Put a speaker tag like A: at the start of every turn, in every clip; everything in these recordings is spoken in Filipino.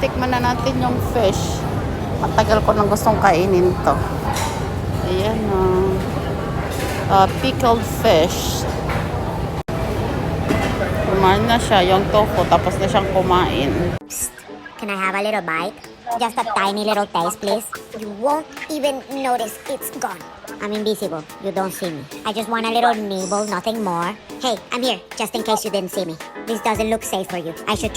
A: tikman na natin yung fish. Matagal ko nang gustong kainin to. Ayan pickled fish. Kumain na siya, yung tofu, tapos na siyang kumain.
B: Psst. Can I have a little bite? Just a tiny little taste, please. You won't even notice it's gone. I'm invisible. You don't see me. I just want a little nibble, nothing more. Hey, I'm here, just in case you didn't see me. This doesn't look safe for you. I should...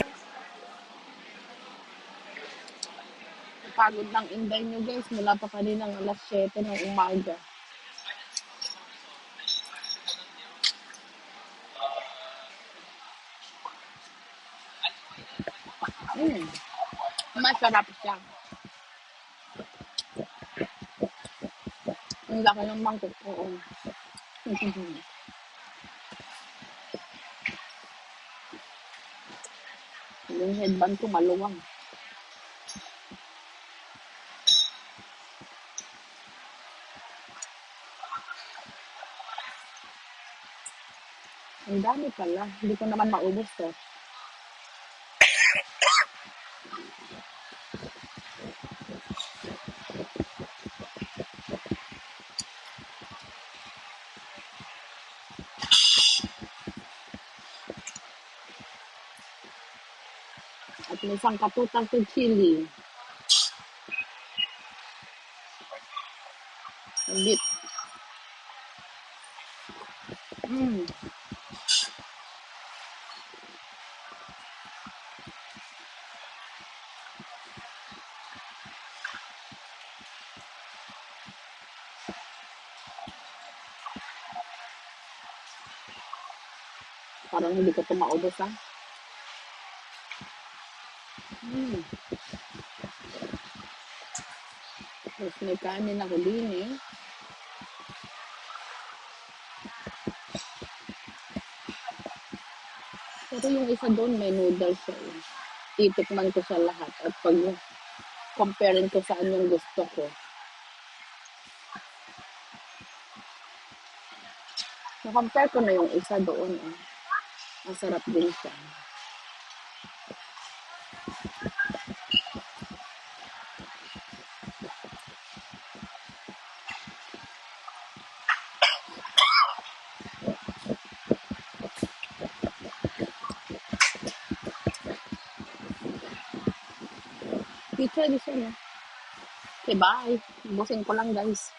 A: Pagod ng inday nyo guys, mula pa kaninang alas 7 ng umaga. Masarap siya. Ang laki ng mangkok ko. Yung headband ko maluwang. Ang dami pala. Hindi ko naman maubos to. At may isang katutang to chili. Ang bit. Parang hindi ko ito maubos ha. Tapos may kanin ako din eh. Pero yung isa doon may noodles siya eh. Titikman ko sa lahat at pag comparing ko saan yung gusto ko. Na-compare ko na yung isa doon eh. Masarap din siya. Pizza, di siya no? Okay, bye. Busin ko lang guys.